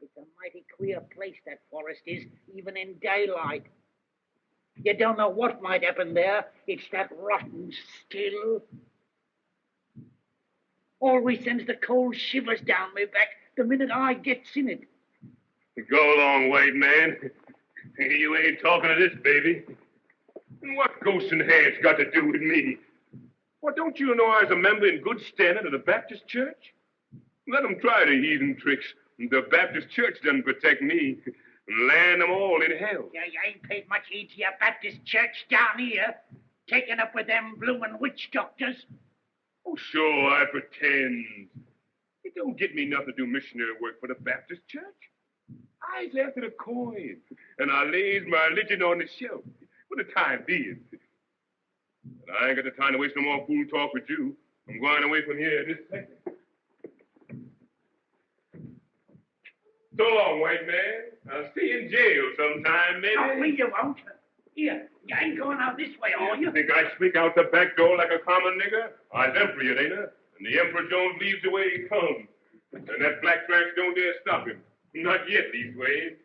It's a mighty queer place, that forest is, even in daylight. You don't know what might happen there. It's that rotten still. Always sends the cold shivers down my back the minute I gets in it. Go along, white man. You ain't talking to this baby. What ghosts and hands got to do with me? Well, don't you know I was a member in good standing of the Baptist church? Let them try the heathen tricks. The Baptist church doesn't protect me. Land them all in hell. Yeah, you ain't paid much heed to your Baptist church down here, taking up with them bloomin' witch doctors. Oh, sure, I pretend. It don't get me nothing to do missionary work for the Baptist church. I's after the coin, and I lays my religion on the shelf for the time being. But I ain't got the time to waste no more fool talk with you. I'm going away from here this second. So long, white man. I'll see you in jail sometime, maybe. Oh, well, you won't. Here, you ain't going out this way, are you? Think I sneak out the back door like a common nigger? I's emperor, ain't I? And the Emperor Jones leaves the way he comes. And that black trash don't dare stop him. Not yet, leastways.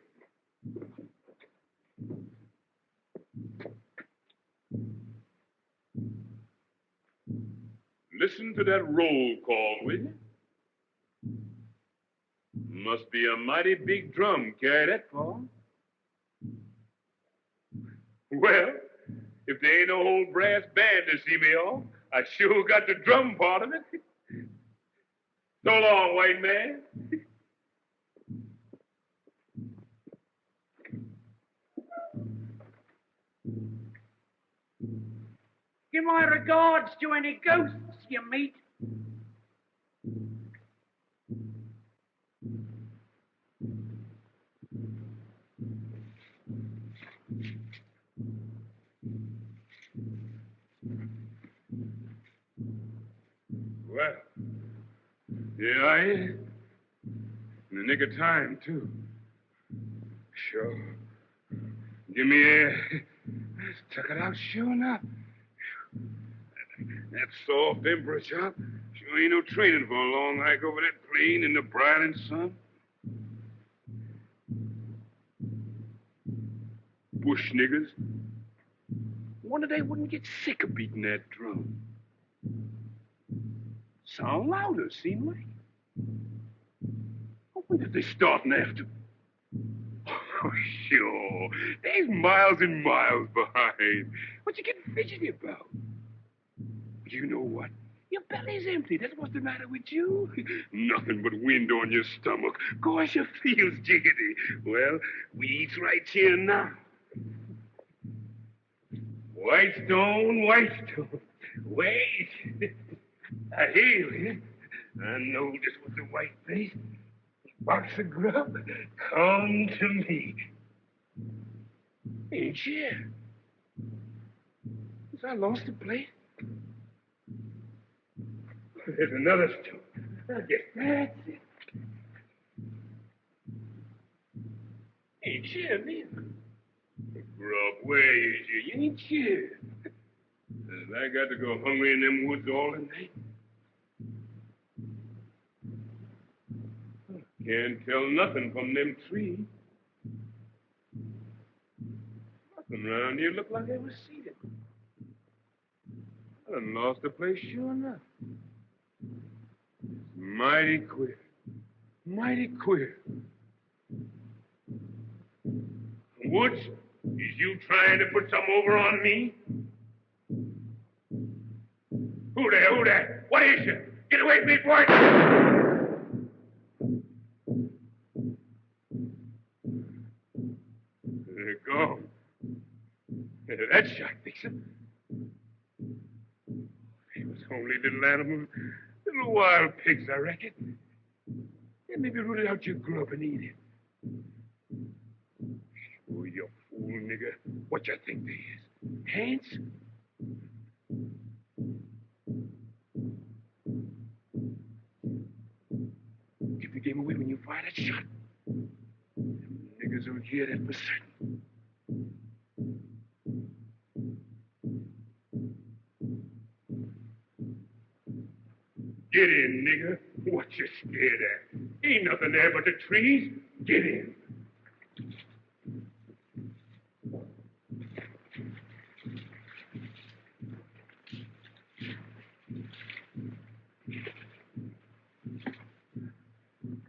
Listen to that roll call, will you? Must be a mighty big drum carry that far. Well, if there ain't no whole brass band to see me off, I sure got the drum part of it. So long, white man. Give my regards to any ghosts you meet. Well, here I is. In the nick of time, too. Sure. Give me air. Tuck it out sure enough. That soft emperor shop sure ain't no training for a long hike over that plain in the broiling sun. Bush niggers. Wonder they wouldn't get sick of beating that drum. Sound louder, seem like. When did they starting after? Oh, sure. There's miles and miles behind. What you getting fidgety about? You know what? Your belly's empty. That's what's the matter with you. Nothing but wind on your stomach. Gosh, your feels jiggity. Well, we eats right here now. White stone, white stone. Wait. I hear you. I know just what the white face. Box of grub, come to me. Ain't here. Has I lost the plate? There's another stone. I guess that's it. Ain't here, neither. Grub, where is you? You ain't here. I got to go hungry in them woods all the night. Can't tell nothing from them trees. Nothing around here look like they was seated. I done lost the place sure enough. Mighty queer. Mighty queer. Woods, is you trying to put something over on me? Who there? Who there? What is you? Get away from me, boy! They're gone. That shot fix him. It was only little animals, little wild pigs, I reckon. They maybe rooted out your grub and eat it. Oh, you fool, nigger. What you think they is? Hands? Keep the game away when you fire that shot. Them niggers will hear that for certain. Get in, nigger. What you scared at? Ain't nothing there but the trees. Get in.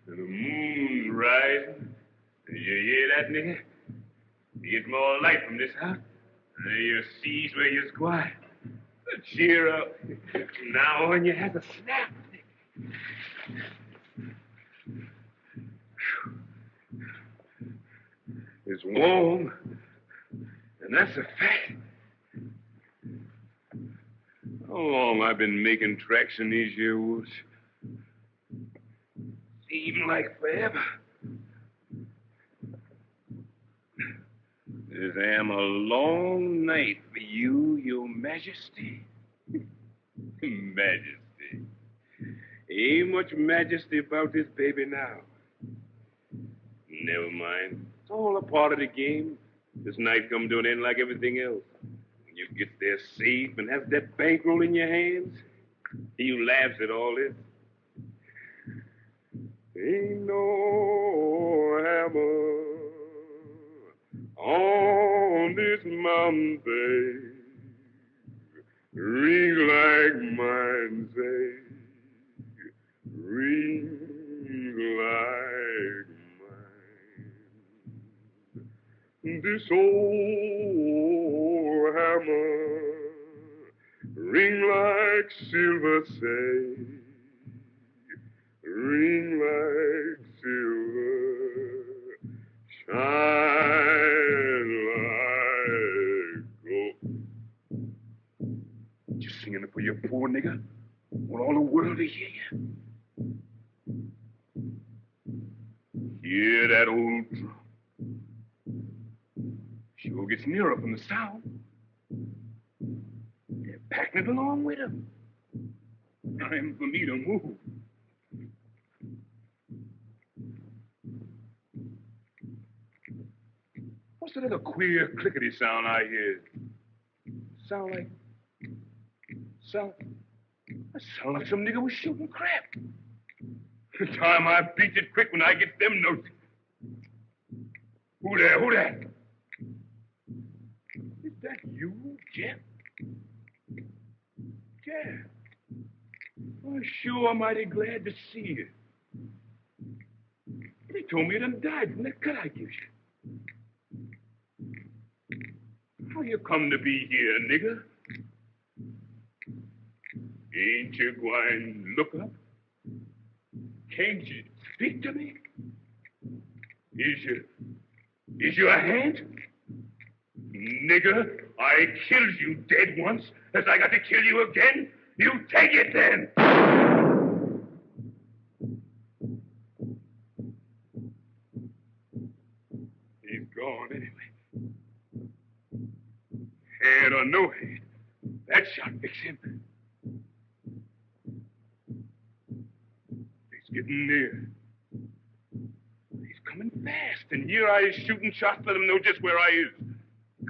The moon's rising. You hear that, nigger? You get more light from this house. You sees where you're quiet. Cheer up. Now on you has a snap. It's warm, and that's a fact. How long I've been making tracks in these here woods? Seems like forever. This am a long night for you, your majesty. Majesty. Ain't much majesty about this baby now. Never mind. It's all a part of the game. This night come to an end like everything else. When you get there safe and have that bankroll in your hands, you laughs at all this. Ain't no hammer on this mountain, babe. Ring like mine, say. Ring like mine. This old hammer ring like silver, say. Ring like silver, shine like gold. You singing it for your poor nigga? Want all the world to hear you? Hear that old drum? Sure gets nearer from the sound. They're packing it along with them. Time for me to move. What's that other queer clickety sound I hear? Sound like some nigga was shooting crap. Time I beat it quick when I get them notes. Who there? Who that? Is that you, Jeff? Jeff. I'm sure mighty glad to see you. They told me you done died from that cut I gave you. How you come to be here, nigga? Ain't you going to look up? Can't you speak to me? Is you a hand? Nigga, I killed you dead once. As I got to kill you again? You take it then! He's gone anyway. Head or no head, that shot fix him. He's getting near. He's coming fast, and here I is shooting shots, let him know just where I is.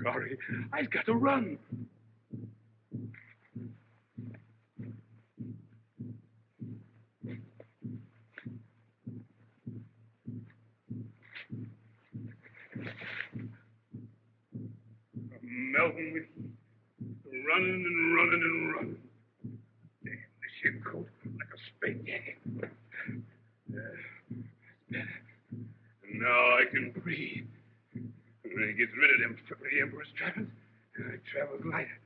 Golly, I've got to run. I'm melting with heat. Running and running and running. Damn, this here coat like a spade jacket. That's better. And now I can breathe. When he gets rid of them the Emperor's trappings, I travel lighter.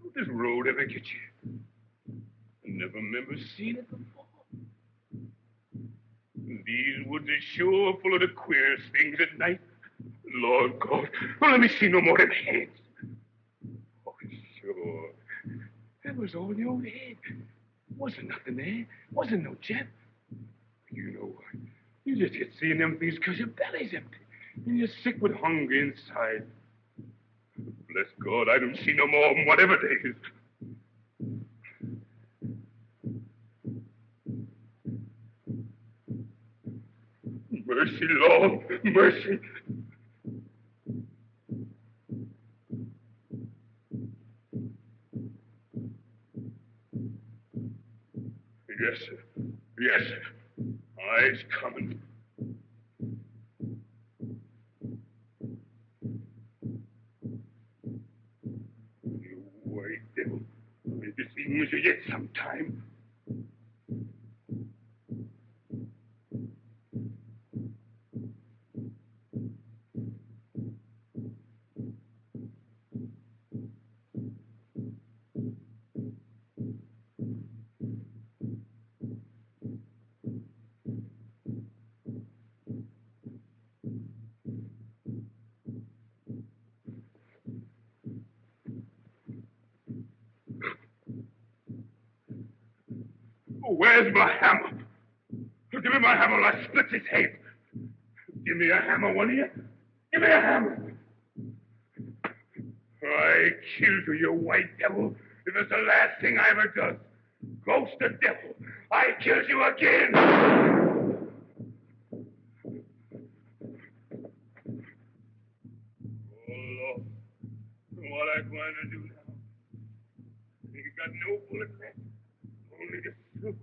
How'd this road ever get you? I never remember seeing it before. These woods are sure full of the queerest things at night. Lord God, don't let me see no more of them heads. Oh, sure. That was all in your own head. Wasn't nothing there. Wasn't no Jeff. You know what? You just get seeing them things because your belly's empty. And you're sick with hunger inside. Bless God, I don't see no more of them, whatever they is. Mercy, Lord, mercy. Yes, sir. Yes, sir. I's coming. You white devil. I'll be seeing you yet sometime. Where's my hammer? Give me my hammer or I split his head. Give me a hammer, one of you. Give me a hammer. I killed you, you white devil. It was the last thing I ever done. Ghost of devil, I killed you again. Oh, Lord. What am I going to do now? You got no bullet left. Only the slow.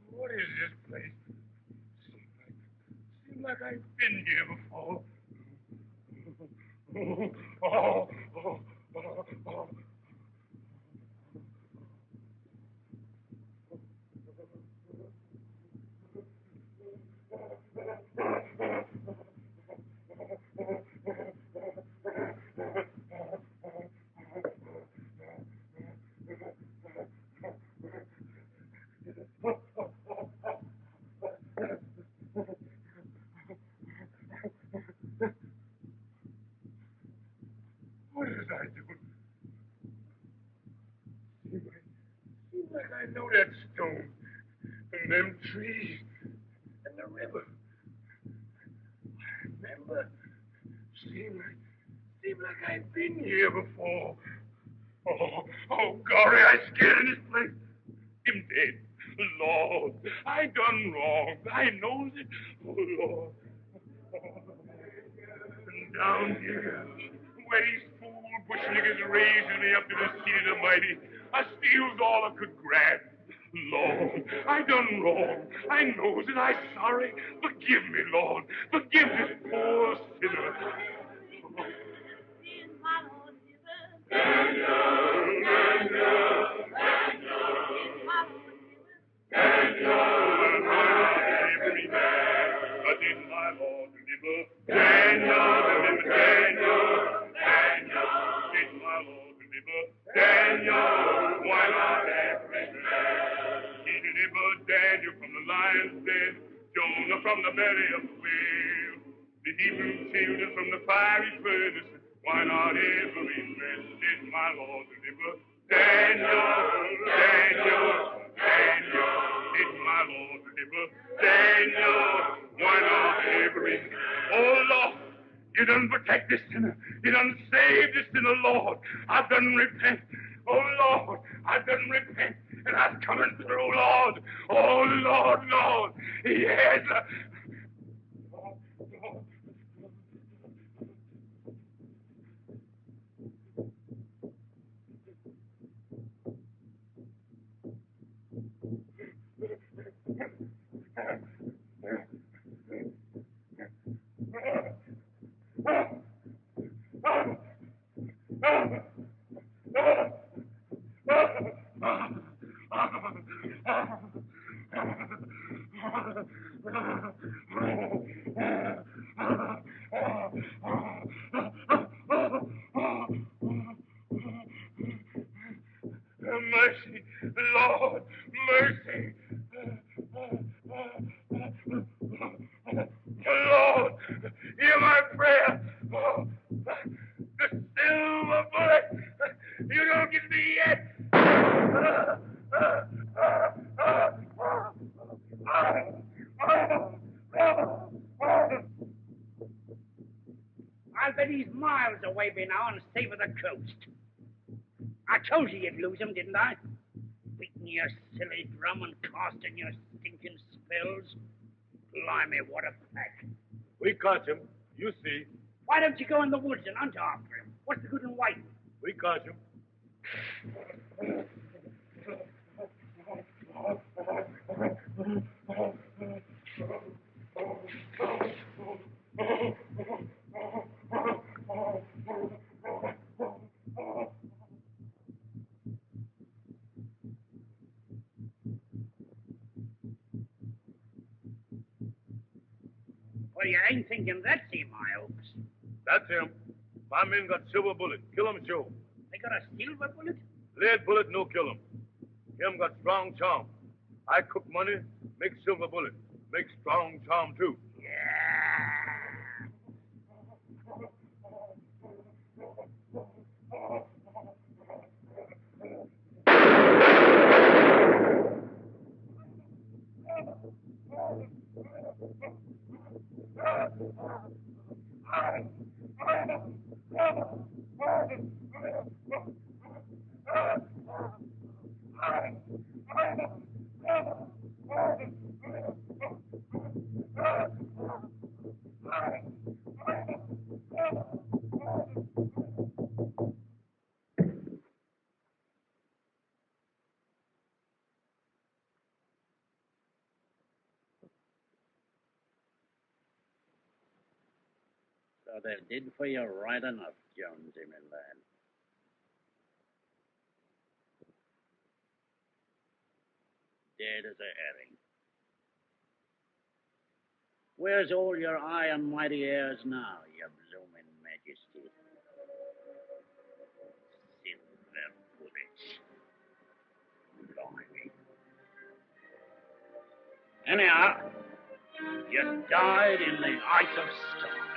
What is this place? Seems like I've been here before. Oh. What was I doing? Seems like I know that stone and them trees and the river. I remember. Seems like I've been here before. Oh, Gory, I scared in this place. Him dead. Lord, I done wrong. I knows it. Oh, Lord. And down here, where these fool bush niggas raising me up to the seat of the mighty, I steals all I could grab. Lord, I done wrong. I knows it. I sorry. Forgive me, Lord. Forgive this poor sinner. Daniel from the lion's den, Jonah from the belly of the whale, the Hebrew children from the fiery furnace. Why not every man did my Lord deliver? Daniel, did my Lord deliver? Daniel, why not every man? Oh, Lord, you done protect this sinner. You done save this sinner, Lord. I've done repent. Oh, Lord, I've done repent. And I'm coming through, Lord. Oh, Lord. Yes. Mercy, Lord, mercy. Lord, hear my prayer. The silver bullet, you don't get me yet. I'll bet he's miles away by now and safe of the coast. I told you you'd lose him, didn't I? Beating your silly drum and casting your stinking spells. Blimey, what a pack. We caught him. You see. Why don't you go in the woods and hunt after him? What's the good in waiting? We caught him. ain't thinking that's him, I hopes. That's him. My men got silver bullet. Kill him, Joe. They got a silver bullet? Lead bullet, no kill him. Him got strong charm. I cook money, make silver bullet. Make strong charm, too. So they did for you right enough, Jonesy, my lad. Dead as a herring. Where's all your high and mighty airs now, your blooming majesty? Silver bullets. Blimey. Anyhow, you died in the height of style.